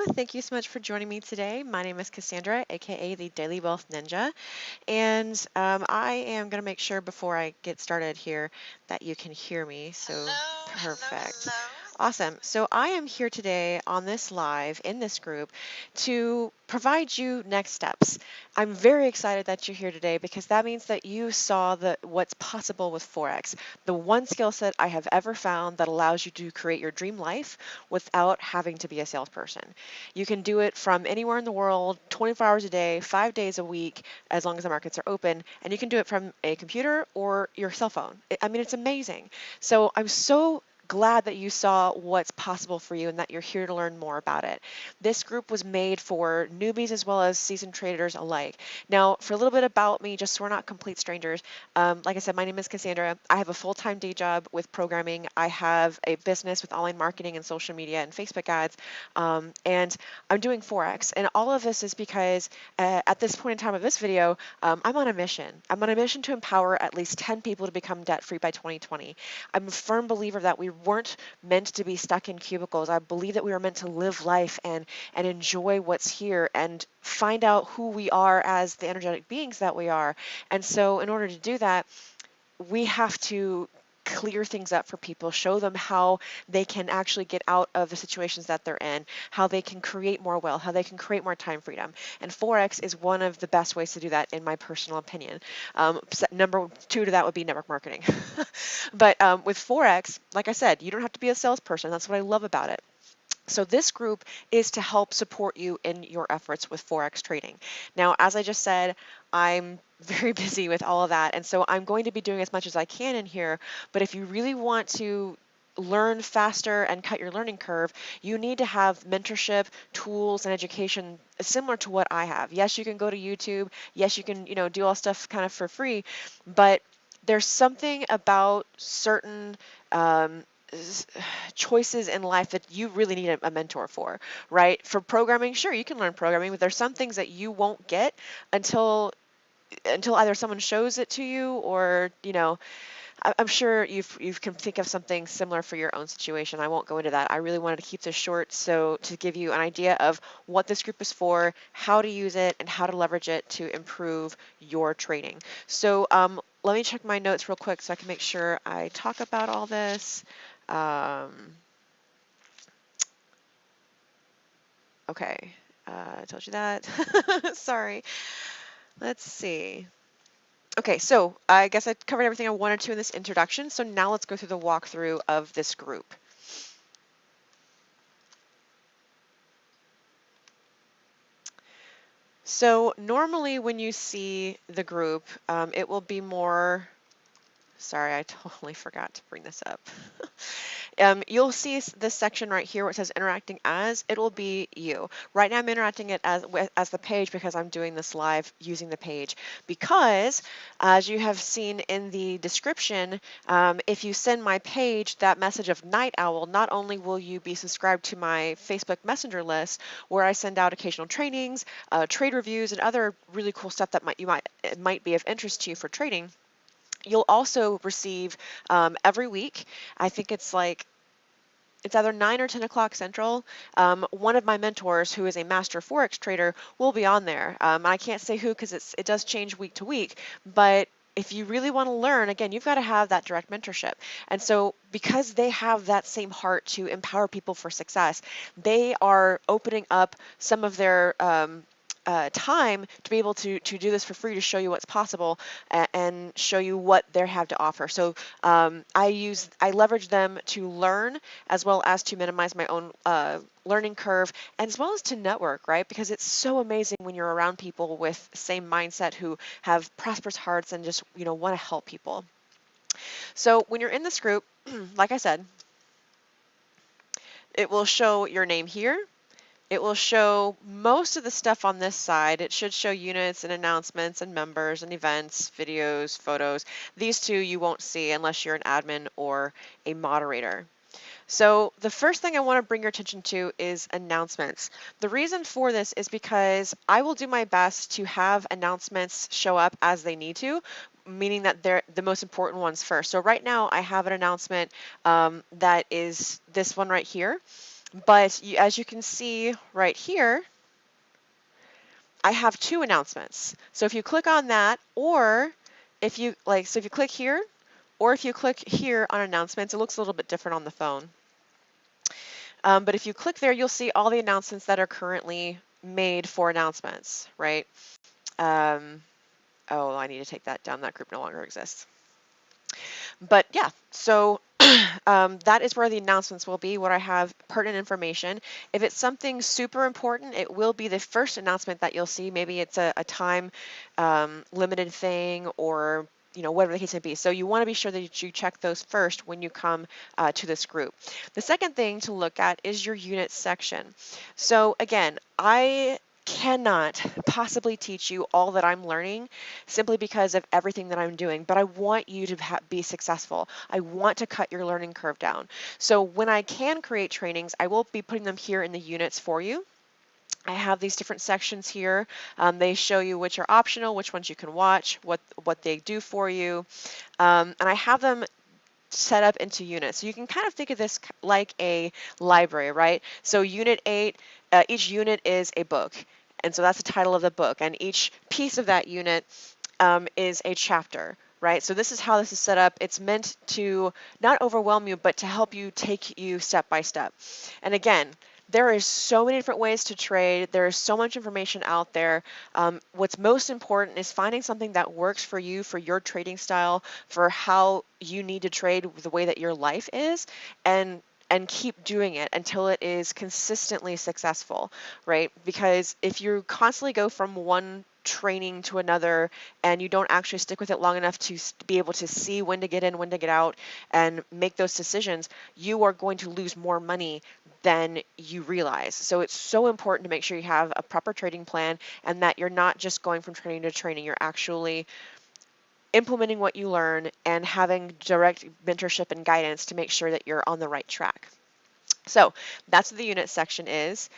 Thank you so much for joining me today. My name is Cassandra, aka the Daily Wealth Ninja, and I am going to make sure before I get started here that you can hear me. So perfect. Awesome. So I am here today on this live in this group to provide you next steps. I'm very excited that you're here today because that means that you saw what's possible with Forex, the one skill set I have ever found that allows you to create your dream life without having to be a salesperson. You can do it from anywhere in the world, 24 hours a day, 5 days a week, as long as the markets are open, and you can do it from a computer or your cell phone. I mean, it's amazing. So I'm so glad that you saw what's possible for you and that you're here to learn more about it. This group was made for newbies as well as seasoned traders alike. Now, for a little bit about me, just so we're not complete strangers, like I said, my name is Cassandra. I have a full-time day job with programming. I have a business with online marketing and social media and Facebook ads, and I'm doing Forex. And all of this is because at this point in time of this video, I'm on a mission. I'm on a mission to empower at least 10 people to become debt-free by 2020. I'm a firm believer that we weren't meant to be stuck in cubicles. I believe that we were meant to live life and enjoy what's here and find out who we are as the energetic beings that we are. And so in order to do that, we have to clear things up for people, show them how they can actually get out of the situations that they're in, how they can create more wealth, how they can create more time freedom. And Forex is one of the best ways to do that, in my personal opinion. Number two to that would be network marketing. But with Forex, like I said, you don't have to be a salesperson. That's what I love about it. So this group is to help support you in your efforts with Forex trading. Now, as I just said, I'm very busy with all of that, and so I'm going to be doing as much as I can in here, but if you really want to learn faster and cut your learning curve, you need to have mentorship, tools, and education similar to what I have. Yes, you can go to YouTube. Yes, you can, do all stuff kind of for free, but there's something about certain choices in life that you really need a mentor for, right? For programming, sure, you can learn programming, but there's some things that you won't get until either someone shows it to you or, I'm sure you can think of something similar for your own situation. I won't go into that. I really wanted to keep this short so to give you an idea of what this group is for, how to use it, and how to leverage it to improve your trading. So let me check my notes real quick so I can make sure I talk about all this. Okay, I told you that. Sorry. Let's see. Okay, so I guess I covered everything I wanted to in this introduction. So now let's go through the walkthrough of this group. So normally when you see the group, it will be more, sorry, I totally forgot to bring this up. You'll see this section right here where it says interacting as, it will be you. Right now I'm interacting it as the page because I'm doing this live using the page. Because as you have seen in the description, if you send my page that message of Night Owl, not only will you be subscribed to my Facebook Messenger list where I send out occasional trainings, trade reviews, and other really cool stuff that might be of interest to you for trading. You'll also receive every week, I think it's either 9 or 10 o'clock Central, one of my mentors who is a master Forex trader will be on there. I can't say who because it does change week to week, but if you really want to learn, again, you've got to have that direct mentorship. And so because they have that same heart to empower people for success, they are opening up some of their time to be able to do this for free to show you what's possible and show you what they have to offer. So I leverage them to learn as well as to minimize my own learning curve and as well as to network, right? Because it's so amazing when you're around people with the same mindset who have prosperous hearts and just want to help people. So when you're in this group, like I said, it will show your name here. It will show most of the stuff on this side. It should show units and announcements and members and events, videos, photos. These two you won't see unless you're an admin or a moderator. So the first thing I want to bring your attention to is announcements. The reason for this is because I will do my best to have announcements show up as they need to, meaning that they're the most important ones first. So right now I have an announcement that is this one right here. But as you can see right here, I have two announcements. So if you click on that, or if you if you click here, or if you click here on announcements, it looks a little bit different on the phone. But if you click there, you'll see all the announcements that are currently made for announcements, right? Oh, I need to take that down. That group no longer exists. But yeah, so that is where the announcements will be, where I have pertinent information. If it's something super important, it will be the first announcement that you'll see. Maybe it's a time limited thing, or whatever the case may be. So you want to be sure that you check those first when you come to this group. The second thing to look at is your unit section. So again, I cannot possibly teach you all that I'm learning simply because of everything that I'm doing, but I want you to be successful. I want to cut your learning curve down. So when I can create trainings, I will be putting them here in the units for you. I have these different sections here. They show you which are optional, which ones you can watch, what they do for you, and I have them set up into units. So you can kind of think of this like a library, right? So unit 8, each unit is a book. And so that's the title of the book. And each piece of that unit is a chapter, right? So this is how this is set up. It's meant to not overwhelm you, but to help you take you step by step. And again, there is so many different ways to trade. There is so much information out there. What's most important is finding something that works for you, for your trading style, for how you need to trade the way that your life is, and keep doing it until it is consistently successful, right? Because if you constantly go from one training to another and you don't actually stick with it long enough to be able to see when to get in, when to get out, and make those decisions, you are going to lose more money than you realize. So it's so important to make sure you have a proper trading plan and that you're not just going from training to training, you're actually implementing what you learn and having direct mentorship and guidance to make sure that you're on the right track. So that's what the unit section is.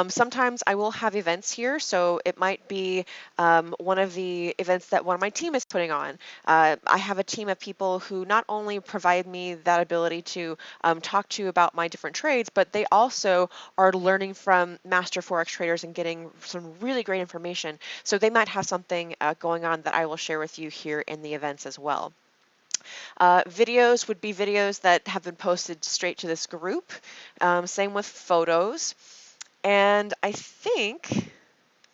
Sometimes I will have events here, so it might be one of the events that one of my team is putting on. I have a team of people who not only provide me that ability to talk to you about my different trades, but they also are learning from master forex traders and getting some really great information. So they might have something going on that I will share with you here in the events as well. Videos would be videos that have been posted straight to this group. Same with photos. And I think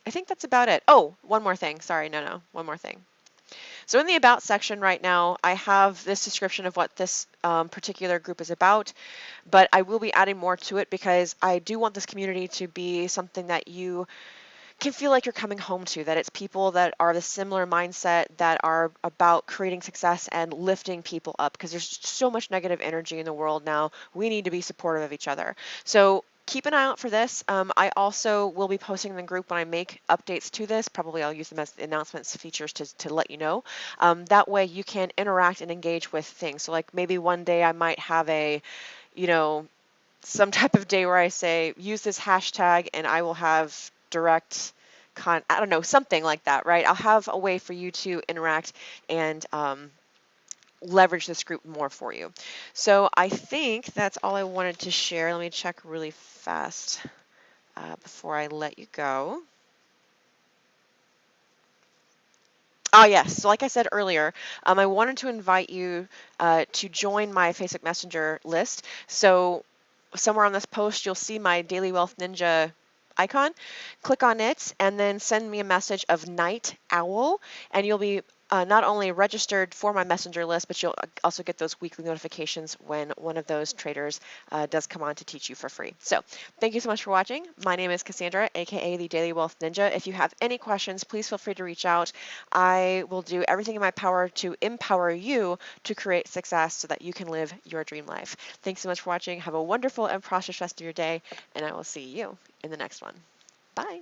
that's about it. Oh, one more thing. Sorry, no, one more thing. So in the About section right now, I have this description of what this particular group is about, but I will be adding more to it because I do want this community to be something that you can feel like you're coming home to, that it's people that are the similar mindset, that are about creating success and lifting people up, because there's so much negative energy in the world now. We need to be supportive of each other. So keep an eye out for this. I also will be posting in the group when I make updates to this. Probably I'll use them as announcements features to let you know. That way you can interact and engage with things. So like maybe one day I might have a, some type of day where I say, use this hashtag and I will have direct I don't know, something like that, right? I'll have a way for you to interact and leverage this group more for you. So I think that's all I wanted to share. Let me check really fast before I let you go. Oh yes, so like I said earlier, I wanted to invite you to join my Facebook Messenger list. So somewhere on this post, you'll see my Daily Wealth Ninja icon. Click on it and then send me a message of Night Owl, and you'll be not only registered for my messenger list, but you'll also get those weekly notifications when one of those traders does come on to teach you for free. So thank you so much for watching. My name is Cassandra, aka the Daily Wealth Ninja. If you have any questions, please feel free to reach out. I will do everything in my power to empower you to create success so that you can live your dream life. Thanks so much for watching. Have a wonderful and prosperous rest of your day, and I will see you in the next one. Bye.